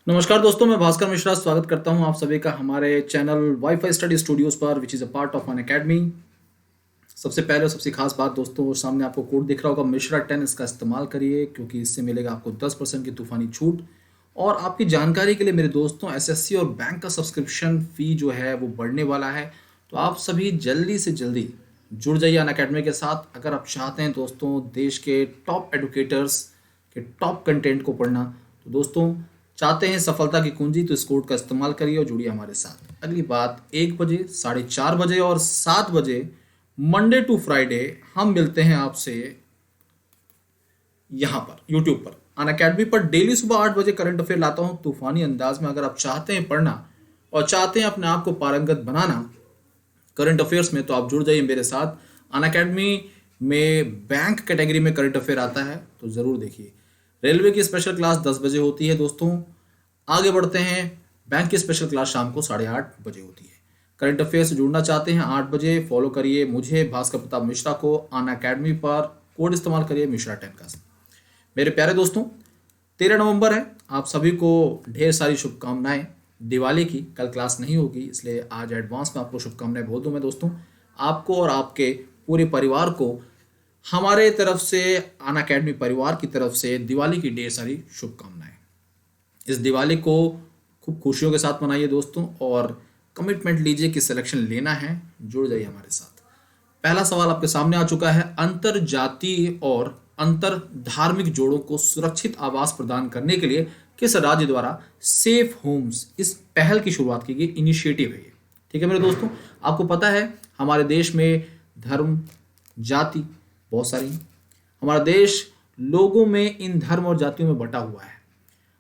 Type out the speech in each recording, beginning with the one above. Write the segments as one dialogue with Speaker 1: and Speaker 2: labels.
Speaker 1: नमस्कार दोस्तों, मैं भास्कर मिश्रा स्वागत करता हूं आप सभी का हमारे चैनल वाईफाई स्टडी स्टूडियोज पर which is a part of an academy. सबसे पहले और सबसे खास बात दोस्तों, सामने आपको कोड दिख रहा होगा मिश्रा 10। इसका इस्तेमाल करिए क्योंकि इससे मिलेगा आपको 10% की तूफानी छूट। और आपकी जानकारी के लिए मेरे दोस्तों, एसएससी और बैंक का सब्सक्रिप्शन फ़ी जो है वो बढ़ने वाला है। तो आप सभी जल्दी से जल्दी जुड़ जाइए अन अकेडमी के साथ अगर आप चाहते हैं दोस्तों देश के टॉप एडुकेटर्स के टॉप कंटेंट को पढ़ना। तो दोस्तों, चाहते हैं सफलता की कुंजी, तो इस कोड का इस्तेमाल करिए और जुड़िए हमारे साथ। अगली बात, 1 बजे, 4:30 बजे और 7 बजे मंडे टू फ्राइडे हम मिलते हैं आपसे यहाँ पर यूट्यूब पर अन अकेडमी पर। डेली सुबह 8 बजे करंट अफेयर लाता हूँ तूफानी अंदाज में। अगर आप चाहते हैं पढ़ना और चाहते हैं अपने आप को पारंगत बनाना करंट अफेयर्स में, तो आप जुड़ जाइए मेरे साथ। अन अकेडमी में बैंक कैटेगरी में करंट अफेयर आता है तो ज़रूर देखिए। रेलवे की स्पेशल क्लास 10 बजे होती है दोस्तों। आगे बढ़ते हैं, बैंक की स्पेशल क्लास शाम को 8:30 बजे होती है। करंट अफेयर से जुड़ना चाहते हैं 8 बजे, फॉलो करिए मुझे भास्कर प्रताप मिश्रा को अन अकेडमी पर। कोड इस्तेमाल करिए मिश्रा 10 का। मेरे प्यारे दोस्तों, 13 नवंबर है, आप सभी को ढेर सारी शुभकामनाएं दिवाली की। कल क्लास नहीं होगी इसलिए आज एडवांस में आपको शुभकामनाएं बोल दूं मैं दोस्तों। आपको और आपके पूरे परिवार को हमारे तरफ से, अन अकेडमी परिवार की तरफ से दिवाली की ढेर सारी शुभकामनाएं। इस दिवाली को खूब खुशियों के साथ मनाइए दोस्तों और कमिटमेंट लीजिए कि सिलेक्शन लेना है। जुड़ जाइए हमारे साथ। पहला सवाल आपके सामने आ चुका है। अंतर जातीय और अंतर धार्मिक जोड़ों को सुरक्षित आवास प्रदान करने के लिए किस राज्य द्वारा सेफ होम्स इस पहल की शुरुआत की गई? इनिशिएटिव है ये। ठीक है मेरे दोस्तों, आपको पता है हमारे देश में धर्म जाति बहुत सारी हैं। हमारा देश लोगों में इन धर्म और जातियों में बटा हुआ है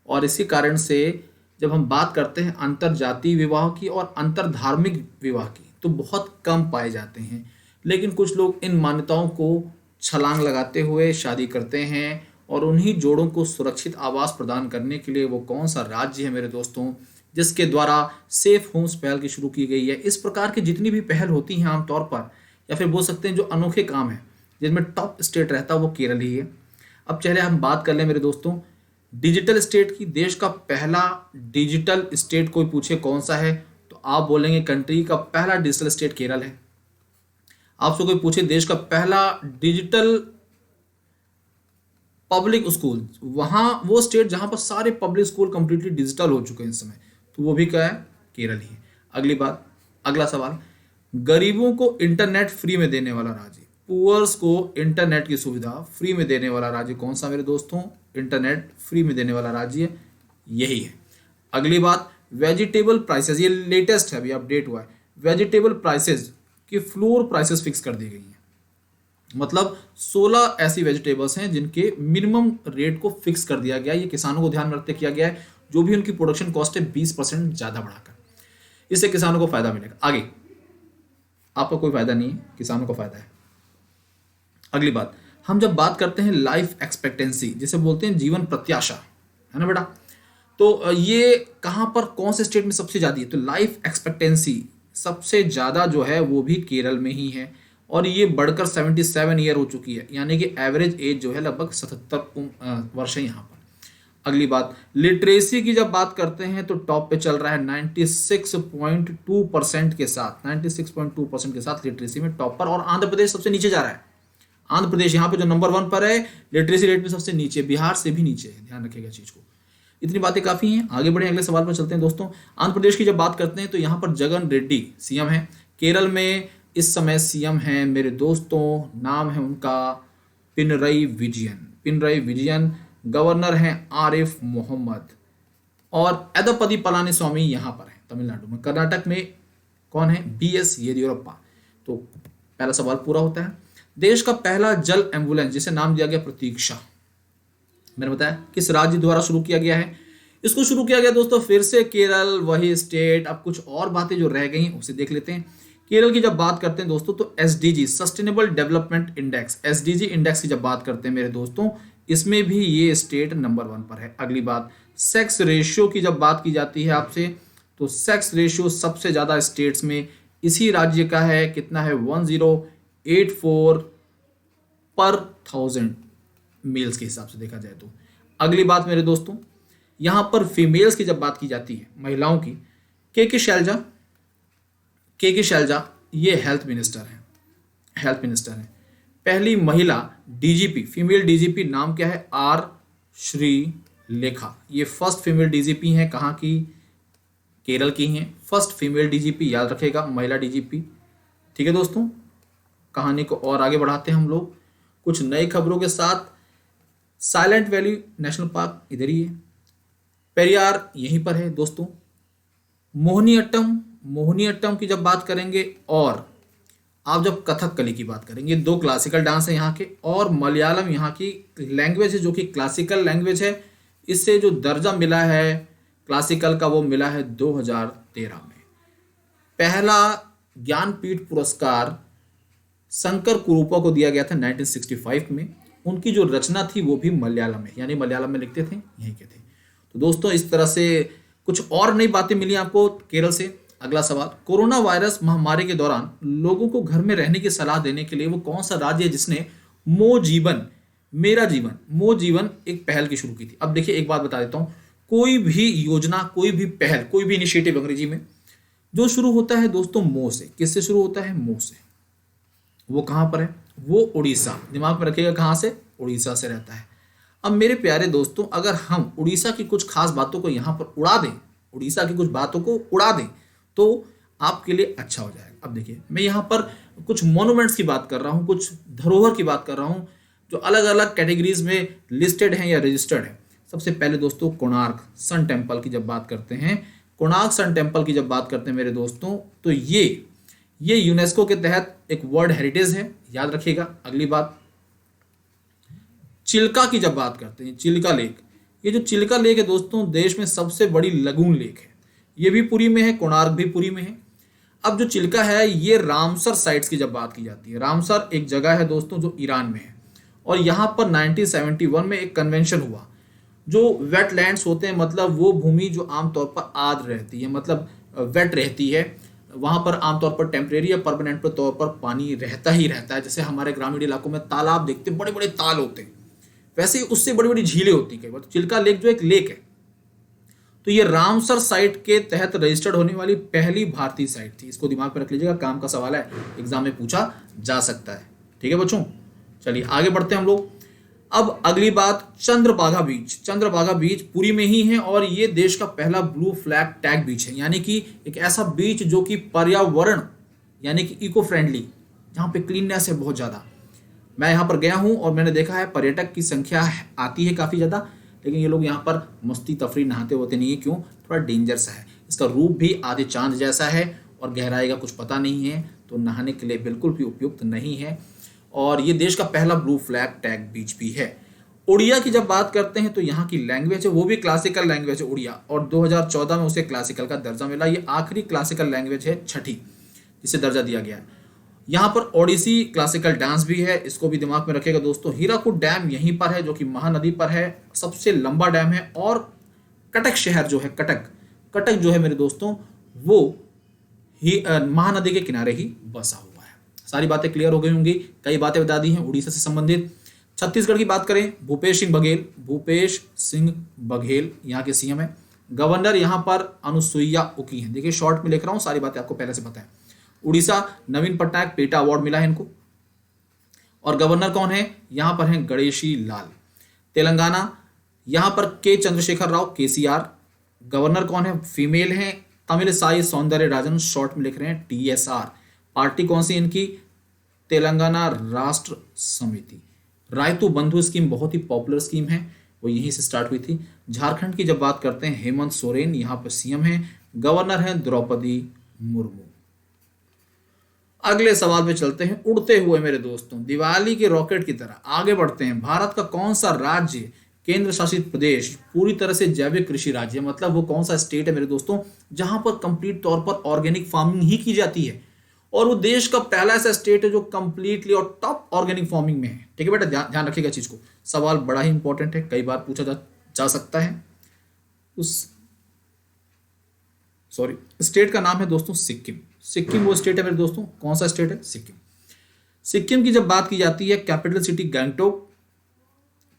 Speaker 1: और इसी कारण से जब हम बात करते हैं अंतर जातीय विवाह की और अंतर धार्मिक विवाह की, तो बहुत कम पाए जाते हैं। लेकिन कुछ लोग इन मान्यताओं को छलांग लगाते हुए शादी करते हैं और उन्हीं जोड़ों को सुरक्षित आवास प्रदान करने के लिए वो कौन सा राज्य है मेरे दोस्तों जिसके द्वारा सेफ होम्स पहल की शुरू की गई है? इस प्रकार की जितनी भी पहल होती हैं आमतौर पर, या फिर बोल सकते हैं जो अनोखे काम है, जिनमें टॉप स्टेट रहता है वो केरल ही है। अब चलिए हम बात कर लें मेरे दोस्तों डिजिटल स्टेट की। देश का पहला डिजिटल स्टेट कोई पूछे कौन सा है, तो आप बोलेंगे कंट्री का पहला डिजिटल स्टेट केरल है। आपसे कोई पूछे देश का पहला डिजिटल पब्लिक स्कूल, वहां वो स्टेट जहां पर सारे पब्लिक स्कूल कंप्लीटली डिजिटल हो चुके हैं इस समय, तो वो भी क्या है? केरल ही है। अगली बात, अगला सवाल, गरीबों को इंटरनेट फ्री में देने वाला राज्य, पुअर्स को इंटरनेट की सुविधा फ्री में देने वाला राज्य कौन सा मेरे दोस्तों? इंटरनेट फ्री में देने वाला राज्य यही है। अगली बात, वेजिटेबल प्राइसेस, ये लेटेस्ट है, अभी अपडेट हुआ है। वेजिटेबल प्राइसेस की फ्लोर प्राइसेस फिक्स कर दी गई हैं। मतलब 16 ऐसी वेजिटेबल्स हैं जिनके मिनिमम रेट को फिक्स कर दिया गया। ये किसानों को ध्यान में रखते किया गया है। जो भी उनकी प्रोडक्शन कॉस्ट है 20% ज्यादा बढ़ाकर, इससे किसानों को फायदा मिलेगा। आगे आपका कोई फायदा नहीं है, किसानों को फायदा है। अगली बात, हम जब बात करते हैं लाइफ एक्सपेक्टेंसी, जिसे बोलते हैं जीवन प्रत्याशा, है ना बेटा, तो ये कहां पर कौन से स्टेट में सबसे ज्यादा है? तो लाइफ एक्सपेक्टेंसी सबसे ज्यादा जो है वो भी केरल में ही है और ये बढ़कर 77 ईयर हो चुकी है, यानी कि एवरेज एज जो है लगभग 77 वर्ष है यहाँ पर। अगली बात, लिटरेसी की जब बात करते हैं तो टॉप पे चल रहा है 96.2% के साथ। 96.2% के साथ लिटरेसी में टॉप पर, और आंध्र प्रदेश सबसे नीचे जा रहा है। आंध्र प्रदेश यहाँ पे जो नंबर 1 पर है लिटरेसी रेट में सबसे नीचे, बिहार से भी नीचे है, ध्यान रखिएगा चीज को। इतनी बातें काफी हैं, आगे बढ़े अगले सवाल पर चलते हैं दोस्तों। आंध्र प्रदेश की जब बात करते हैं तो यहाँ पर जगन रेड्डी सीएम है। केरल में इस समय सीएम है मेरे दोस्तों, नाम है उनका पिनरई विजयन। पिनरई विजयन। गवर्नर हैं आरिफ मोहम्मद और एदपति पलानीस्वामी यहाँ पर है तमिलनाडु में। कर्नाटक में कौन है? बीएस येदियुरप्पा। तो पहला सवाल पूरा होता है। देश का पहला जल एम्बुलेंस जिसे नाम दिया गया प्रतीक्षा, मैंने बताया किस राज्य द्वारा शुरू किया गया है? इसको शुरू किया गया दोस्तों फिर से केरल, वही स्टेट। अब कुछ और बातें जो रह गई उसे देख लेते हैं। केरल की जब बात करते हैं दोस्तों तो SDG, sustainable development index, SDG index की जब बात करते हैं मेरे दोस्तों, इसमें भी ये स्टेट नंबर 1 पर है। अगली बात, सेक्स रेशियो की जब बात की जाती है आपसे, तो सेक्स रेशियो सबसे ज्यादा स्टेट्स में इसी राज्य का है। कितना है? 1084 पर 1000 मेल्स के हिसाब से देखा जाए तो। अगली बात मेरे दोस्तों, यहाँ पर फीमेल्स की जब बात की जाती है, महिलाओं की, के शैलजा ये हेल्थ मिनिस्टर हैं, हेल्थ मिनिस्टर हैं। पहली महिला डीजीपी, फीमेल डीजीपी नाम क्या है? आर श्रीलेखा। ये फर्स्ट फीमेल डीजीपी हैं, कहाँ की? केरल की हैं। फर्स्ट फीमेल डीजीपी, याद रखेगा, महिला डीजीपी। ठीक है दोस्तों, कहानी को और आगे बढ़ाते हैं हम लोग कुछ नई खबरों के साथ। साइलेंट वैली नेशनल पार्क इधर ही है, पेरियार यहीं पर है दोस्तों। मोहिनीअट्टम की जब बात करेंगे, और आप जब कथकली की बात करेंगे, दो क्लासिकल डांस है यहाँ के, और मलयालम यहाँ की लैंग्वेज है जो कि क्लासिकल लैंग्वेज है। इससे जो दर्जा मिला है क्लासिकल का वो मिला है 2013 में। पहला ज्ञानपीठ पुरस्कार शंकर कुरूपा को दिया गया था 1965 में। उनकी जो रचना थी वो भी मलयालम में, यानी मलयालम में लिखते थे, यहीं के थे। तो दोस्तों इस तरह से कुछ और नई बातें मिली आपको केरल से। अगला सवाल, कोरोना वायरस महामारी के दौरान लोगों को घर में रहने की सलाह देने के लिए वो कौन सा राज्य है जिसने मो जीवन मेरा जीवन एक पहल की शुरू की थी? अब देखिए एक बात बता देता हूं, कोई भी योजना, कोई भी पहल, कोई भी इनिशिएटिव अंग्रेजी में जो शुरू होता है दोस्तों मो से, किससे शुरू होता है? मो से। वो कहां पर है? वो उड़ीसा। दिमाग में रखिएगा, कहां से? उड़ीसा से रहता है। अब मेरे प्यारे दोस्तों, अगर हम उड़ीसा की कुछ खास बातों को यहां पर उड़ा दें, उड़ीसा की कुछ बातों को उड़ा दें तो आपके लिए अच्छा हो जाएगा। अब देखिए मैं यहाँ पर कुछ मॉन्यूमेंट्स की बात कर रहा हूँ, कुछ धरोहर की बात कर रहा हूँ जो अलग अलग कैटेगरीज में लिस्टेड हैं या रजिस्टर्ड है। सबसे पहले दोस्तों कोणार्क सन टेम्पल की जब बात करते हैं, कोणार्क सन टेम्पल की जब बात करते हैं मेरे दोस्तों, तो ये यूनेस्को के तहत एक वर्ल्ड हेरिटेज है, याद रखिएगा। अगली बात, चिल्का की जब बात करते हैं, चिल्का लेक, ये जो चिल्का लेक है दोस्तों देश में सबसे बड़ी लगून लेक है। ये भी पुरी में है, कोणार्क भी पुरी में है। अब जो चिल्का है, ये रामसर साइट्स की जब बात की जाती है, रामसर एक जगह है दोस्तों जो ईरान में है, और यहाँ पर 1971 में एक कन्वेंशन हुआ। जो वेटलैंड्स होते हैं, मतलब वो भूमि जो आमतौर पर आर्द्र रहती है, मतलब वेट रहती है, वहाँ पर आमतौर पर टेम्परेरी या परमानेंट पर तौर पर पानी रहता ही रहता है। जैसे हमारे ग्रामीण इलाकों में तालाब देखते, बड़े बड़े ताल होते हैं, वैसे ही उससे बड़ी बड़ी झीलें होती हैं। तो चिल्का लेक जो एक लेक है, तो ये रामसर साइट के तहत रजिस्टर्ड होने वाली पहली भारतीय साइट थी। इसको दिमाग में रख लीजिएगा, काम का सवाल है, एग्जाम में पूछा जा सकता है। ठीक है बच्चों, चलिए आगे बढ़ते हैं हम लोग। अब अगली बात, चंद्रभागा बीच पुरी में ही है, और ये देश का पहला ब्लू फ्लैग टैग बीच है, यानी कि एक ऐसा बीच जो कि पर्यावरण यानी कि इको फ्रेंडली, जहाँ पे क्लीननेस है बहुत ज़्यादा। मैं यहाँ पर गया हूँ और मैंने देखा है पर्यटक की संख्या आती है काफ़ी ज़्यादा, लेकिन ये लोग यहाँ पर मस्ती तफरी नहाते होते नहीं है। क्यों? थोड़ा डेंजर सा है। इसका रूप भी आधे चांद जैसा है और गहराई का कुछ पता नहीं है, तो नहाने के लिए बिल्कुल भी उपयुक्त नहीं है। और ये देश का पहला ब्लू फ्लैग टैग बीच भी है। उड़िया की जब बात करते हैं तो यहाँ की लैंग्वेज है, वो भी क्लासिकल लैंग्वेज है उड़िया, और 2014 में उसे क्लासिकल का दर्जा मिला। ये आखिरी क्लासिकल लैंग्वेज है, छठी, जिसे दर्जा दिया गया है। यहाँ पर ओडिसी क्लासिकल डांस भी है, इसको भी दिमाग में रखिएगा दोस्तों। हीराकुड डैम यहीं पर है जो कि महानदी पर है, सबसे लंबा डैम है। और कटक शहर जो है, कटक जो है मेरे दोस्तों, वो ही महानदी के किनारे ही बसा हुआ है। सारी बातें क्लियर हो गई होंगी, कई बातें बता दी हैं उड़ीसा से संबंधित। छत्तीसगढ़ की बात करें, भूपेश सिंह बघेल यहाँ के सीएम है। गवर्नर यहाँ पर अनुसुईया उकी है। देखिए शॉर्ट में लिख रहा हूँ, सारी बातें आपको पहले से पता है। उड़ीसा, नवीन पटनायक, पेटा अवार्ड मिला है इनको। और गवर्नर कौन है? यहाँ पर है गणेशी लाल। तेलंगाना, यहाँ पर के चंद्रशेखर राव, केसीआर। गवर्नर कौन है? फीमेल है, तमिलिसाई सौंदरराजन, शॉर्ट में लिख रहे हैं टीएसआर। पार्टी कौन सी इनकी? तेलंगाना राष्ट्र समिति। रायतू बंधु स्कीम बहुत ही पॉपुलर स्कीम है, वो यहीं से स्टार्ट हुई थी। झारखंड की जब बात करते हैं, हेमंत सोरेन यहाँ पर सीएम है। गवर्नर है द्रौपदी मुर्मू। अगले सवाल पे चलते हैं, उड़ते हुए मेरे दोस्तों, दिवाली के रॉकेट की तरह आगे बढ़ते हैं। भारत का कौन सा राज्य, केंद्र शासित प्रदेश, पूरी तरह से जैविक कृषि राज्य, मतलब वो कौन सा स्टेट है मेरे दोस्तों जहां पर कंप्लीट तौर पर ऑर्गेनिक फार्मिंग ही की जाती है, और वो देश का पहला ऐसा स्टेट है जो कंप्लीटली और टॉप ऑर्गेनिक फार्मिंग में है। ठीक है बेटा, ध्यान रखिएगा चीज को, सवाल बड़ा ही इंपॉर्टेंट है, कई बार पूछा जा सकता है। उस स्टेट का नाम है दोस्तों सिक्किम वो स्टेट है मेरे दोस्तों। कौन सा स्टेट है? सिक्किम की जब बात की जाती है, कैपिटल सिटी गैंगटोक।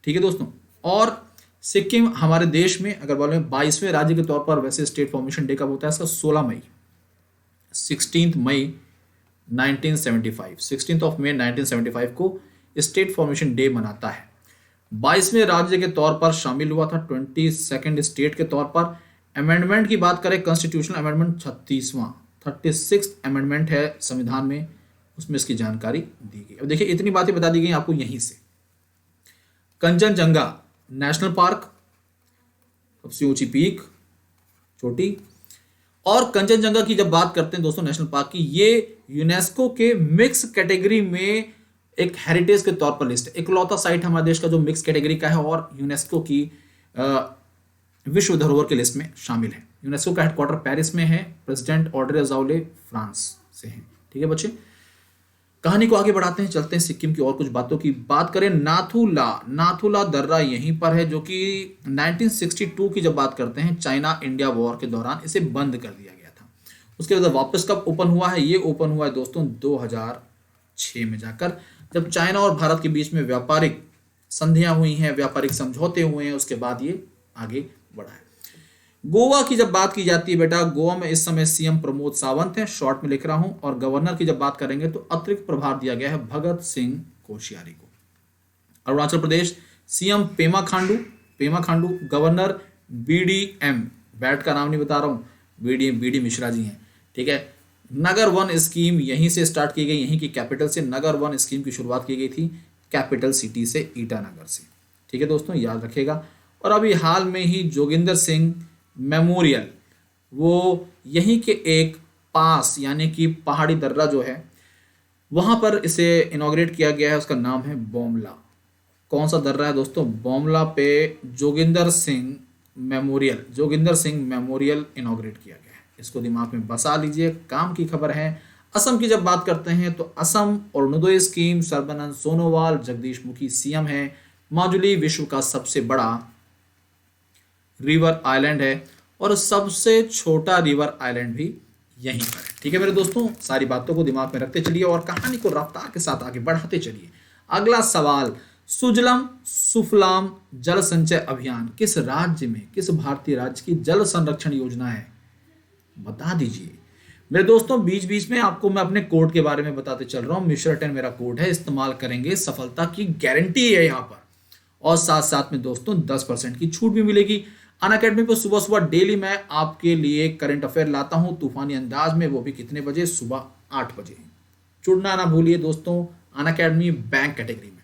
Speaker 1: ठीक है दोस्तों, और सिक्किम हमारे देश में अगर बोले 22वें राज्य के तौर पर, वैसे स्टेट फॉर्मेशन डे कब होता है इसका? 16 मई, 16 मई 1975, 16 ऑफ मई 1975 को स्टेट फॉर्मेशन डे मनाता है। 22वें राज्य के तौर पर शामिल हुआ था, 22nd स्टेट के तौर पर। अमेंडमेंट की बात करें, कॉन्स्टिट्यूशनल अमेंडमेंट 36 अमेंडमेंट है संविधान में, उसमें इसकी जानकारी दी गई। अब देखिए इतनी बातें बता दी गई आपको यहीं से। कंचनजंगा नेशनल पार्क, सबसे ऊंची पीक, चोटी। और कंचनजंगा की जब बात करते हैं दोस्तों नेशनल पार्क की, ये यूनेस्को के मिक्स कैटेगरी में एक हेरिटेज के तौर पर लिस्ट है। इकलौता साइट हमारे देश का जो मिक्स कैटेगरी का है और यूनेस्को की विश्व धरोहर की लिस्ट में शामिल है। यूनेस्को का हेडक्वार्टर पेरिस में है, प्रेसिडेंट ऑड्रे अज़ाउले फ्रांस से है। ठीक है बच्चे, कहानी को आगे बढ़ाते हैं, चलते हैं सिक्किम की और कुछ बातों की बात करें। नाथुला दर्रा यहीं पर है, जो कि 1962 की जब बात करते हैं चाइना इंडिया वॉर के दौरान इसे बंद कर दिया गया था। उसके बाद वापस कब ओपन हुआ है? ये ओपन हुआ है दोस्तों 2006 में जाकर, जब चाइना और भारत के बीच में व्यापारिक संधियां हुई हैं, व्यापारिक समझौते हुए हैं, उसके बाद ये आगे बढ़ा है। गोवा की जब बात की जाती है बेटा, गोवा में इस समय सीएम प्रमोद सावंत हैं, शॉर्ट में लिख रहा हूं। और गवर्नर की जब बात करेंगे तो अतिरिक्त प्रभार दिया गया है भगत सिंह कोश्यारी को। Arunachal Pradesh CM Pema Khandu, governor BDM, bat का नाम नहीं बता रहा हूं, बीडी मिश्रा जी हैं। ठीक है, नगर वन स्कीम यहीं से स्टार्ट की गई, यहीं की कैपिटल से नगर वन स्कीम की शुरुआत की गई थी, कैपिटल सिटी से, ईटानगर से। ठीक है दोस्तों, याद रखिएगा। और अभी हाल में ही जोगिंदर सिंह मेमोरियल, वो यहीं के एक पास यानी कि पहाड़ी दर्रा जो है वहां पर इसे इनॉग्रेट किया गया है, उसका नाम है बोमला। कौन सा दर्रा है दोस्तों? बोमला पे जोगिंदर सिंह मेमोरियल इनॉग्रेट किया गया है। इसको दिमाग में बसा लीजिए, काम की खबर है। असम की जब बात करते हैं तो असम अरुणोदय स्कीम, सर्बानंद सोनोवाल, जगदीश मुखी सीएम है। माजुली विश्व का सबसे बड़ा रिवर आइलैंड है और सबसे छोटा रिवर आइलैंड भी यहीं पर है। ठीक है मेरे दोस्तों, सारी बातों को दिमाग में रखते चलिए और कहानी को रफ्तार के साथ आगे बढ़ाते चलिए। अगला सवाल, सुजलम सुफलाम जल संचय अभियान किस राज्य में, किस भारतीय राज्य की जल संरक्षण योजना है? बता दीजिए मेरे दोस्तों। बीच बीच में आपको मैं अपने कोड के बारे में बताते चल रहा हूं। मिश्र 10 मेरा कोड है, इस्तेमाल करेंगे, सफलता की गारंटी है यहां पर। और साथ साथ में दोस्तों 10% की छूट भी मिलेगी। अनअकैडमी पर सुबह सुबह डेली मैं आपके लिए करंट अफेयर लाता हूं तूफानी अंदाज में, वो भी कितने बजे? सुबह 8 बजे। जुड़ना ना भूलिए दोस्तों, अनअकैडमी बैंक कैटेगरी में।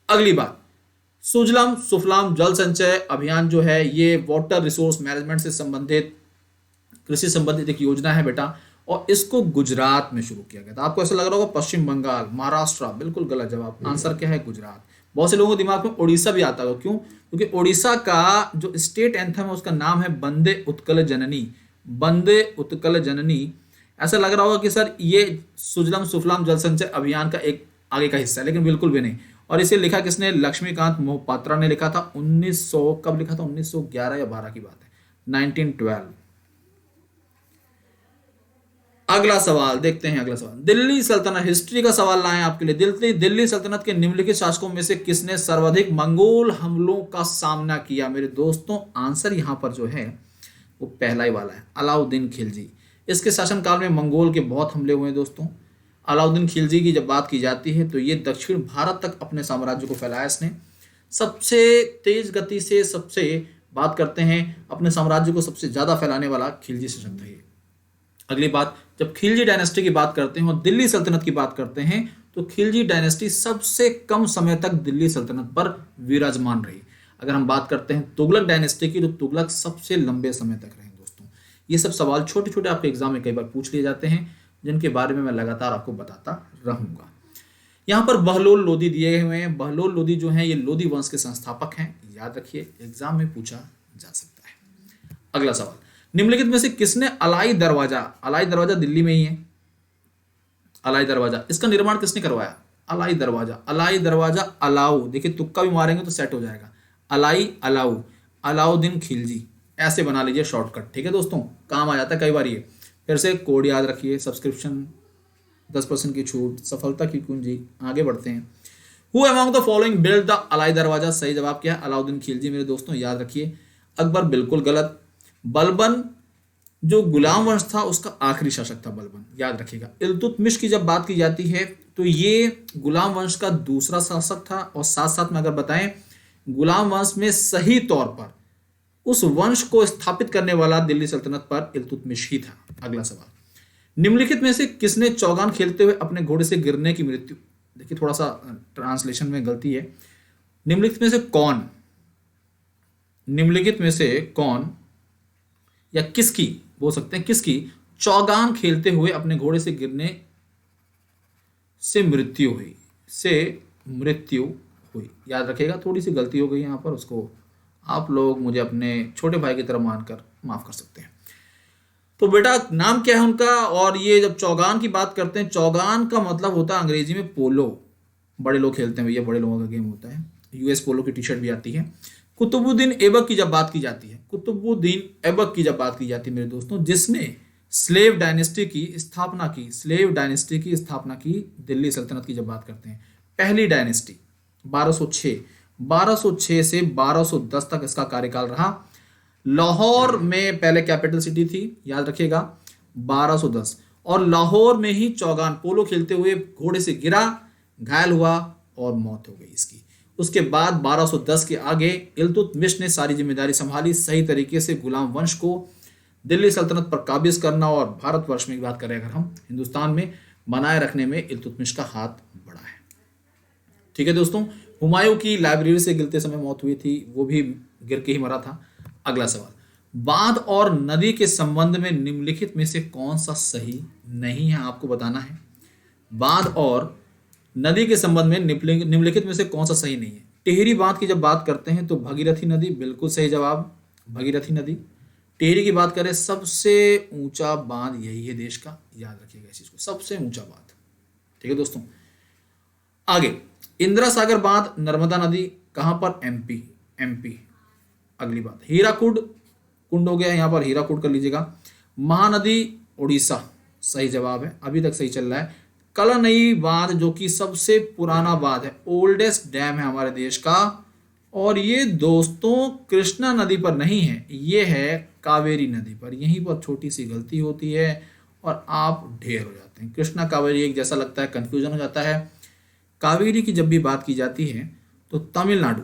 Speaker 1: अगली बात, सुजलाम सुफलाम जल संचय अभियान जो है ये वाटर रिसोर्स मैनेजमेंट से संबंधित, कृषि संबंधित एक योजना है बेटा, और इसको गुजरात में शुरू किया गया था। आपको ऐसा लग रहा होगा पश्चिम बंगाल, महाराष्ट्र, बिल्कुल गलत जवाब। आंसर क्या है? गुजरात। बहुत से लोगों के दिमाग में उड़ीसा भी आता होगा, क्यों? क्योंकि उड़ीसा का जो स्टेट एंथम है उसका नाम है बंदे उत्कल जननी, बंदे उत्कल जननी। ऐसा लग रहा होगा कि सर ये सुजलाम सुफलाम जल संचय अभियान का एक आगे का हिस्सा है, लेकिन बिल्कुल भी नहीं। और इसे लिखा किसने? लक्ष्मीकांत मोहपात्रा ने लिखा था। 1900 कब लिखा था? 1911 या 12 की बात है, 1912। अगला सवाल देखते हैं। अगला सवाल, दिल्ली सल्तनत, हिस्ट्री का सवाल लाए आपके लिए। दिल्ली सल्तनत के निम्नलिखित शासकों में से किसने सर्वाधिक मंगोल हमलों का सामना किया? मेरे दोस्तों आंसर यहां पर जो है वो पहला ही वाला है, अलाउद्दीन खिलजी। इसके शासनकाल में मंगोल के बहुत हमले हुए दोस्तों। अलाउद्दीन खिलजी की जब बात की जाती है तो ये दक्षिण भारत तक अपने साम्राज्य को फैलाया इसने। सबसे तेज गति से सबसे बात करते हैं, अपने साम्राज्य को सबसे ज्यादा फैलाने वाला खिलजी शासक था ये। अगली बात, जब खिलजी डायनेस्टी की बात करते हैं और दिल्ली सल्तनत की बात करते हैं तो खिलजी डायनेस्टी सबसे कम समय तक दिल्ली सल्तनत पर विराजमान रही। अगर हम बात करते हैं तुगलक डायनेस्टी की तो तुगलक सबसे लंबे समय तक रहे दोस्तों। ये सब सवाल छोटे छोटे आपके एग्जाम में कई बार पूछ लिए जाते हैं, जिनके बारे में मैं लगातार आपको बताता रहूंगा। यहाँ पर बहलोल लोदी दिए हुए हैं। बहलोल लोदी जो हैं ये लोदी वंश के संस्थापक हैं, याद रखिए, एग्जाम में पूछा जा सकता है। अगला सवाल, निम्नलिखित में से किसने अलाई दरवाजा दिल्ली में ही है, अलाई दरवाजा, इसका निर्माण किसने करवाया? अलाई दरवाजा अलाउ, देखिए तुक्का भी मारेंगे तो सेट हो जाएगा। अलाउद्दीन खिलजी, ऐसे बना लीजिए शॉर्टकट। ठीक है दोस्तों, काम आ जाता है कई बार ये। फिर से कोड याद रखिए, सब्सक्रिप्शन 10% की छूट, सफलता की कुंजी। आगे बढ़ते हैं। Who among the following build the Alai Darwaza? सही जवाब क्या है? अलाउद्दीन खिलजी मेरे दोस्तों, याद रखिए। अकबर बिल्कुल गलत। बलबन जो गुलाम वंश था उसका आखिरी शासक था बलबन, याद रखिएगा। इल्तुतमिश की जब बात की जाती है तो ये गुलाम वंश का दूसरा शासक था, और साथ साथ में अगर बताएं गुलाम वंश में सही तौर पर उस वंश को स्थापित करने वाला दिल्ली सल्तनत पर इल्तुतमिश ही था। अगला सवाल, निम्नलिखित में से किसने चौगान खेलते हुए अपने घोड़े से गिरने की मृत्यु? देखिए थोड़ा सा ट्रांसलेशन में गलती है। निम्नलिखित में से कौन, निम्नलिखित में से कौन या किसकी बोल सकते हैं, किसकी चौगान खेलते हुए अपने घोड़े से गिरने से मृत्यु हुई, से मृत्यु हुई? याद रखिएगा, थोड़ी सी गलती हो गई यहां पर, उसको आप लोग मुझे अपने छोटे भाई की तरह मानकर माफ कर सकते हैं। तो बेटा नाम क्या है उनका? और ये जब चौगान की बात करते हैं, चौगान का मतलब होता है अंग्रेजी में पोलो, बड़े लोग खेलते हैं भैया, बड़े लोगों का गेम होता है। यूएस पोलो की टी शर्ट भी आती है। कुतुबुद्दीन ऐबक की जब बात की जाती है, कुतुबुद्दीन ऐबक की जब बात की जाती है मेरे दोस्तों, जिसने स्लेव डायनेस्टी की स्थापना की, स्लेव डायनेस्टी की स्थापना की दिल्ली सल्तनत की जब बात करते हैं, पहली डायनेस्टी 1206 से 1210 तक इसका कार्यकाल रहा। लाहौर में पहले कैपिटल सिटी थी, याद रखिएगा 1210, और लाहौर में ही चौगान पोलो खेलते हुए घोड़े से गिरा, घायल हुआ और मौत हो गई इसकी। उसके बाद 1210 के आगे इल्तुतमिश ने सारी जिम्मेदारी संभाली, सही तरीके से गुलाम वंश को दिल्ली सल्तनत पर काबिज करना, और भारतवर्ष में की बात करें अगर हम, हिंदुस्तान में बनाए रखने में इल्तुतमिश का हाथ बड़ा है। ठीक है दोस्तों, हुमायूं की लाइब्रेरी से गिरते समय मौत हुई थी, वो भी गिर के ही मरा था। अगला सवाल, बांध और नदी के संबंध में निम्नलिखित में से कौन सा सही नहीं है? आपको बताना है। बांध और नदी के संबंध में निम्नलिखित में से कौन सा सही नहीं है? टिहरी बांध की जब बात करते हैं तो भगीरथी नदी, बिल्कुल सही जवाब, भगीरथी नदी। टिहरी की बात करें, सबसे ऊंचा बांध यही है देश का, याद रखिएगा इस चीज को, सबसे ऊंचा बांध। ठीक है दोस्तों, आगे इंदिरा सागर बांध, नर्मदा नदी कहां पर? MP, MP. अगली बात, हीराकुड कुंड हो गया, यहां पर हीराकुड कर लीजिएगा। महानदी उड़ीसा, सही जवाब है, अभी तक सही चल रहा है। कलनई बांध जो कि सबसे पुराना बांध है, ओल्डेस्ट डैम है हमारे देश का, और ये दोस्तों कृष्णा नदी पर नहीं है, ये है कावेरी नदी पर। यहीं पर छोटी सी गलती होती है और आप ढेर हो जाते हैं, कृष्णा कावेरी एक जैसा लगता है, कंफ्यूजन हो जाता है। कावेरी की जब भी बात की जाती है तो तमिलनाडु,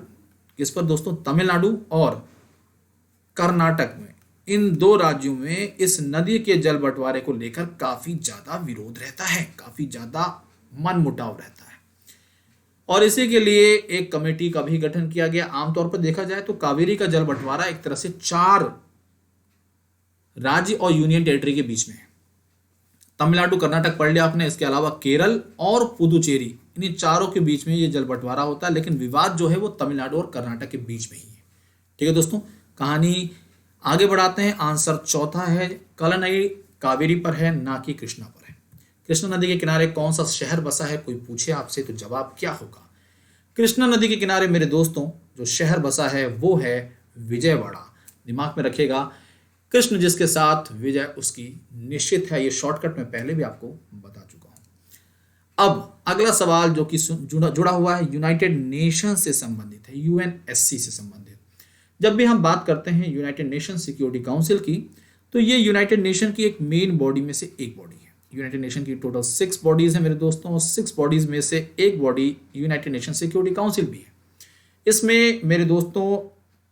Speaker 1: किस पर दोस्तों? तमिलनाडु और कर्नाटक में, इन दो राज्यों में इस नदी के जल बंटवारे को लेकर काफी ज्यादा विरोध रहता है, काफी ज्यादा मनमुटाव रहता है, और इसी के लिए एक कमेटी का भी गठन किया गया। आमतौर पर देखा जाए तो कावेरी का जल बंटवारा एक तरह से 4 राज्य और यूनियन टेरिटरी के बीच में है। तमिलनाडु कर्नाटक पढ़ लिया आपने, इसके अलावा केरल और पुदुचेरी, इन चारों के बीच में ये जल बंटवारा होता है, लेकिन विवाद जो है वो तमिलनाडु और कर्नाटक के बीच में ही है। ठीक है दोस्तों, कहानी आगे बढ़ाते हैं। आंसर चौथा है, कलनई कावेरी पर है, ना कि कृष्णा पर है। कृष्णा नदी के किनारे कौन सा शहर बसा है? कोई पूछे आपसे तो जवाब क्या होगा? कृष्णा नदी के किनारे मेरे दोस्तों जो शहर बसा है वो है विजयवाड़ा। दिमाग में रखिएगा, कृष्ण जिसके साथ विजय उसकी निश्चित है। ये शॉर्टकट में पहले भी आपको बता चुका हूं। अब अगला सवाल जो कि जुड़ा हुआ है यूनाइटेड नेशन से संबंधित है, यूएनएससी से संबंधित। जब भी हम बात करते हैं यूनाइटेड नेशन सिक्योरिटी काउंसिल की, तो ये यूनाइटेड नेशन की एक मेन बॉडी में से एक बॉडी है। यूनाइटेड नेशन की टोटल 6 बॉडीज है मेरे दोस्तों, और 6 बॉडीज में से एक body United nation security council भी है। इसमें मेरे दोस्तों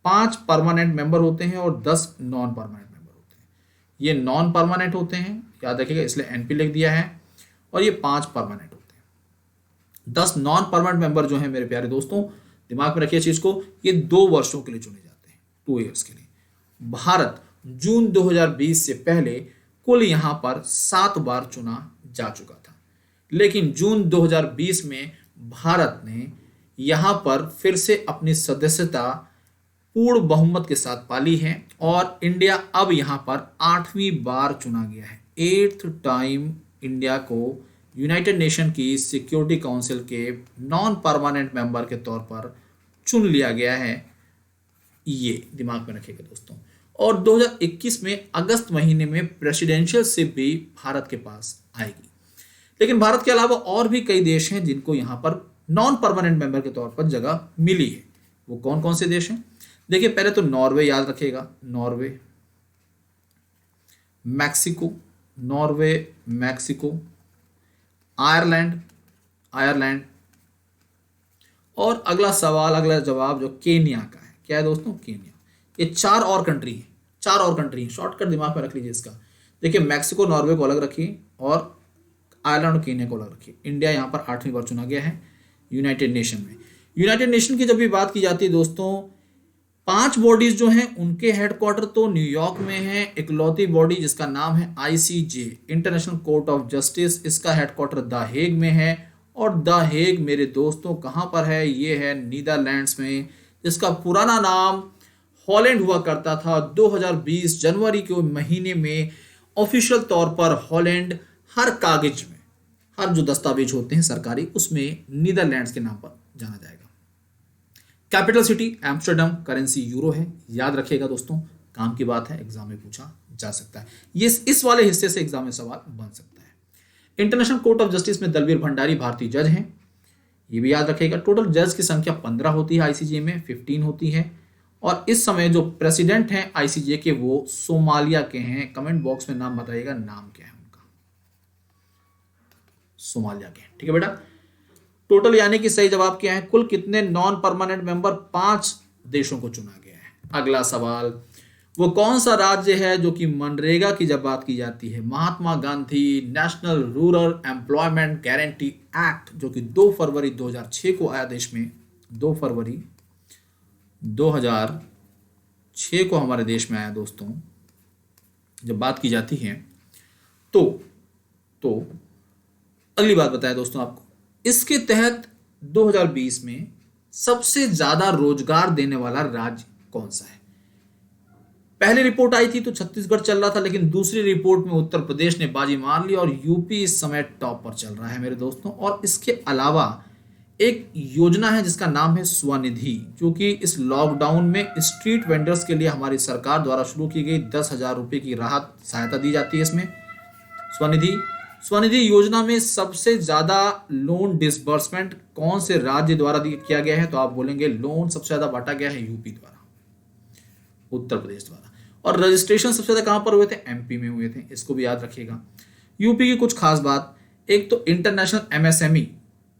Speaker 1: 5 परमानेंट मेंबर होते हैं और 10 नॉन परमानेंट मेंबर होते हैं। ये नॉन परमानेंट होते हैं, याद रखिएगा, इसलिए एनपी लिख दिया है, और ये 5 परमानेंट होते हैं। 10 नॉन परमानेंट मेंबर जो है मेरे प्यारे दोस्तों, दिमाग में रखिए चीज को, ये 2 वर्षों के लिए चुने जाते हैं, 2 ईयर्स के लिए। भारत जून 2020 से पहले कुल यहां पर 7 बार चुना जा चुका था, लेकिन जून 2020 में भारत ने यहां पर फिर से अपनी सदस्यता पूर्ण बहुमत के साथ पाली है, और इंडिया अब यहां पर 8वीं बार चुना गया है। 8th टाइम इंडिया को यूनाइटेड नेशन की सिक्योरिटी काउंसिल के नॉन परमानेंट मेंबर के तौर पर चुन लिया गया है, ये दिमाग में रखिएगा दोस्तों। और 2021 में अगस्त महीने में प्रेसिडेंशियल शिप भी भारत के पास आएगी। लेकिन भारत के अलावा और भी कई देश हैं जिनको यहां पर नॉन परमानेंट मेंबर के तौर पर जगह मिली है। वो कौन कौन से देश हैं? देखिए, पहले तो नॉर्वे याद रखिएगा, Norway, Mexico, Norway, Mexico, Ireland, Ireland, और अगला सवाल, अगला जवाब जो केन्या का है, क्या है दोस्तों? केन्या। ये चार और कंट्री हैं, चार और कंट्री हैं, शॉर्टकट दिमाग में रख लीजिए इसका। देखिए, मैक्सिको, नॉर्वे को अलग रखिए और आयरलैंड और केन्या को अलग रखिए। इंडिया यहाँ पर 8वीं बार चुना गया है यूनाइटेड नेशन में। यूनाइटेड नेशन की जब भी बात की जाती है दोस्तों, 5 बॉडीज जो हैं उनके हेडक्वार्टर तो न्यूयॉर्क में है। इकलौती बॉडी जिसका नाम है ICJ, international court of justice, इसका हेडक्वार्टर द हेग में है। और द हेग मेरे दोस्तों कहाँ पर है? ये है नीदरलैंड्स में, जिसका पुराना नाम हॉलैंड हुआ करता था। 2020 जनवरी के महीने में ऑफिशियल तौर पर हॉलैंड हर कागज में, हर जो दस्तावेज होते हैं सरकारी, उसमें नीदरलैंड्स के नाम पर जाना जाएगा। Capital city Amsterdam, currency euro है, याद रखिएगा दोस्तों, काम की बात है, एग्जाम में पूछा जा सकता है। ये इस वाले हिस्से से एग्जाम में सवाल बन सकता है। इंटरनेशनल कोर्ट ऑफ जस्टिस में दलवीर भंडारी भारतीय जज हैं, ये भी याद रखिएगा। टोटल जज की संख्या 15 होती है, आईसीजे में 15 होती है। और इस समय जो प्रेसिडेंट हैं आईसीजे के, वो सोमालिया के हैं। कमेंट बॉक्स में नाम बताइएगा, नाम क्या है उनका? सोमालिया के, ठीक है बेटा। टोटल यानी कि सही जवाब क्या है? कुल कितने नॉन परमानेंट मेंबर? 5 देशों को चुना गया है। अगला सवाल, वो कौन सा राज्य है जो कि मनरेगा की जब बात की जाती है, Mahatma Gandhi National Rural Employment Guarantee Act, जो कि 2 फरवरी 2006 को आया देश में, 2 फरवरी 2006 को हमारे देश में आया दोस्तों। जब बात की जाती है तो अगली बात बताया दोस्तों आपको, इसके तहत 2020 में सबसे ज्यादा रोजगार देने वाला राज्य कौन सा है? पहली रिपोर्ट आई थी तो छत्तीसगढ़ चल रहा था, लेकिन दूसरी रिपोर्ट में उत्तर प्रदेश ने बाजी मार ली और यूपी इस समय टॉप पर चल रहा है मेरे दोस्तों। और इसके अलावा एक योजना है जिसका नाम है स्वनिधि, जो कि इस लॉकडाउन में स्ट्रीट वेंडर्स के लिए हमारी सरकार द्वारा शुरू की गई 10,000 रुपये की राहत सहायता दी जाती है इसमें। स्वनिधि योजना में सबसे ज्यादा लोन डिसबर्समेंट कौन से राज्य द्वारा किया गया है? तो आप बोलेंगे लोन सबसे ज्यादा बांटा गया है यूपी द्वारा, उत्तर प्रदेश द्वारा। और रजिस्ट्रेशन सबसे ज्यादा कहां पर हुए थे? एमपी में हुए थे, इसको भी याद रखिएगा। यूपी की कुछ खास बात, एक तो इंटरनेशनल एमएसएमई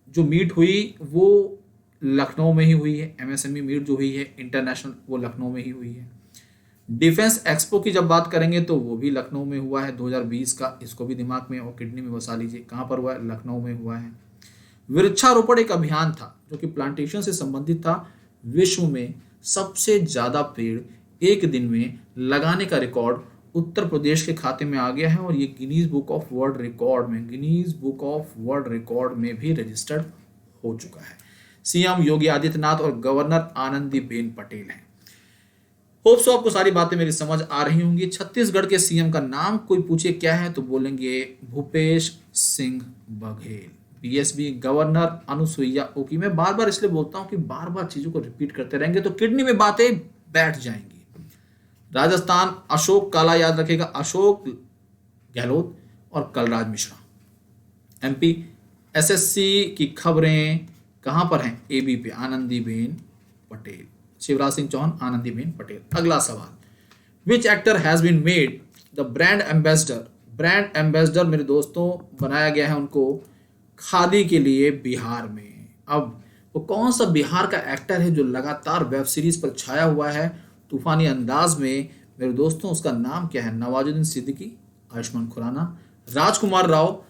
Speaker 1: जो मीट हुई वो लखनऊ में ही हुई है। एमएसएमई मीट जो हुई है इंटरनेशनल, वो लखनऊ में ही हुई है। डिफेंस एक्सपो की जब बात करेंगे तो वो भी लखनऊ में हुआ है 2020 का, इसको भी दिमाग में और किडनी में बसा लीजिए, कहाँ पर हुआ है? लखनऊ में हुआ है। वृक्षारोपण एक अभियान था जो कि प्लांटेशन से संबंधित था। विश्व में सबसे ज्यादा पेड़ एक दिन में लगाने का रिकॉर्ड उत्तर प्रदेश के खाते में आ गया है और ये Guinness book of world record में भी रजिस्टर्ड हो चुका है। सीएम योगी आदित्यनाथ और गवर्नर आनंदीबेन पटेल हैं। होप सो आपको सारी बातें मेरी समझ आ रही होंगी। छत्तीसगढ़ के सीएम का नाम कोई पूछे क्या है तो बोलेंगे भूपेश सिंह बघेल। BSB governor Anusuiya Uikey. मैं बार बार इसलिए बोलता हूं कि बार बार चीजों को रिपीट करते रहेंगे तो किडनी में बातें बैठ जाएंगी। राजस्थान अशोक काला, याद रखेगा, अशोक गहलोत और कलराज मिश्रा। एमपी एसएससी की खबरें कहां पर हैं? एबी पे, आनंदीबेन पटेल, शिवराज सिंह चौहान, आनंदीबेन पटेल। अगला सवाल, which actor has been made the brand ambassador? Brand ambassador मेरे दोस्तों बनाया गया है उनको खादी के लिए बिहार में। अब वो कौन सा बिहार का एक्टर है जो लगातार वेब सीरीज पर छाया हुआ है तूफानी अंदाज में मेरे दोस्तों? उसका नाम क्या है? नवाजुद्दीन सिद्दीकी, आयुष्मान खुराना, राजकुमार राव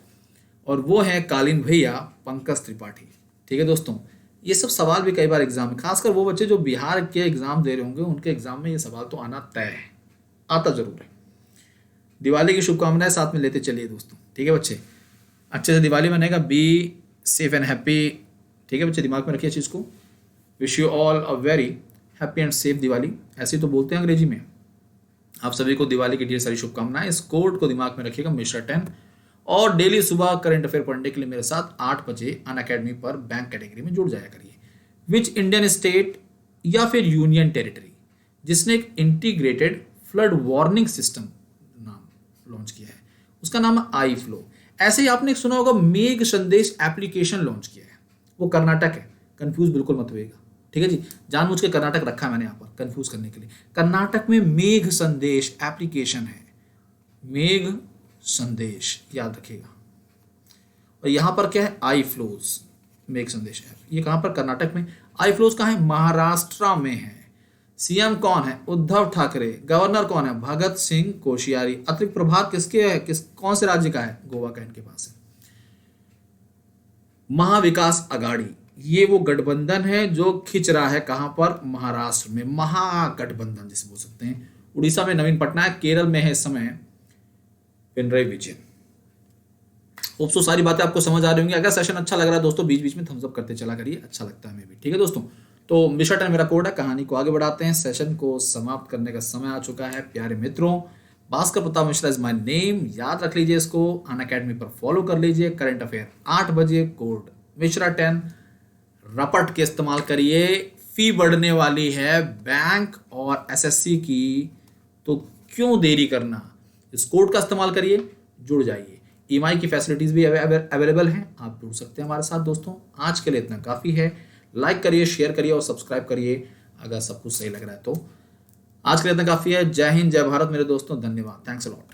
Speaker 1: और वो है कालीन भैया पंकज त्रिपाठी। ठीक है दोस्तों, ये सब सवाल भी कई बार एग्जाम में, खासकर वो बच्चे जो बिहार के एग्जाम दे रहे होंगे उनके एग्जाम में ये सवाल तो आना तय है, आता जरूर है। दिवाली की शुभकामनाएं साथ में लेते चलिए दोस्तों। ठीक है बच्चे, अच्छे से दिवाली मनेगा, बी सेफ एंड हैप्पी। ठीक है बच्चे, दिमाग में रखिए चीज को। Wish you all a very happy and safe Diwali, ऐसे तो बोलते हैं अंग्रेजी में। आप सभी को दिवाली की ढेर सारी शुभकामनाएं। इस कोड को दिमाग में रखिएगा, मिश्रा 10। और डेली सुबह करंट अफेयर पढ़ने के लिए मेरे साथ 8 बजे अनअकैडमी पर बैंक कैटेगरी में जुड़ जाया करिए। विच इंडियन स्टेट या फिर यूनियन टेरिटरी जिसने एक इंटीग्रेटेड फ्लड वार्निंग सिस्टम नाम लॉन्च किया है, उसका नाम है आई फ्लो। ऐसे ही आपने सुना होगा मेघ संदेश एप्लीकेशन लॉन्च किया है। वो कर्नाटक है। कंफ्यूज बिल्कुल मत होइएगा, ठीक है जी। जानबूझ के कर्नाटक रखा है मैंने यहाँ पर कंफ्यूज करने के लिए। कर्नाटक में मेघ संदेश एप्लीकेशन है, मेघ संदेश याद रखिएगा। और यहाँ पर क्या है, आई फ्लोज मेघ संदेश ऐप। ये कहाँ पर, कर्नाटक में। आई फ्लोज कहाँ है, महाराष्ट्र में है। सीएम कौन है, उद्धव ठाकरे। गवर्नर कौन है, भगत सिंह कोश्यारी। अतिरिक्त प्रभार किसके है, कौन से राज्य का है, गोवा का इनके पास है। महाविकास अघाड़ी, ये वो गठबंधन है जो खिंच रहा है कहां पर, महाराष्ट्र में, महागठबंधन जिसे बोल सकते हैं। उड़ीसा में नवीन पटनायक, केरल में है इस समय पिनराई विजयन। होप सो सारी बातें आपको समझ आ रही होंगी। अगर सेशन अच्छा लग रहा है दोस्तों, बीच बीच में थम्स अप करते चला करिए, अच्छा लगता है हमें भी, ठीक है दोस्तों। तो मिशा 10 मेरा कोड है। कहानी को आगे बढ़ाते हैं, सेशन को समाप्त करने का समय आ चुका है प्यारे मित्रों। Bhaskar Pratap Mishra is my name, याद रख लीजिए इसको। अनअकैडमी पर फॉलो कर लीजिए। करंट अफेयर 8 बजे, कोड मिश्रा 10 रपट के इस्तेमाल करिए। फी बढ़ने वाली है बैंक और एसएससी की, तो क्यों देरी करना, इस कोड का इस्तेमाल करिए, जुड़ जाइए। ईएमआई की फैसिलिटीज भी अवेलेबल हैं, आप जुड़ सकते हैं हमारे साथ दोस्तों। आज के लिए इतना काफ़ी है। लाइक करिए, शेयर करिए और सब्सक्राइब करिए अगर सब कुछ सही लग रहा है तो। आज के लिए इतना काफ़ी है। जय हिंद, जय भारत मेरे दोस्तों, धन्यवाद, थैंक्स अ लॉट।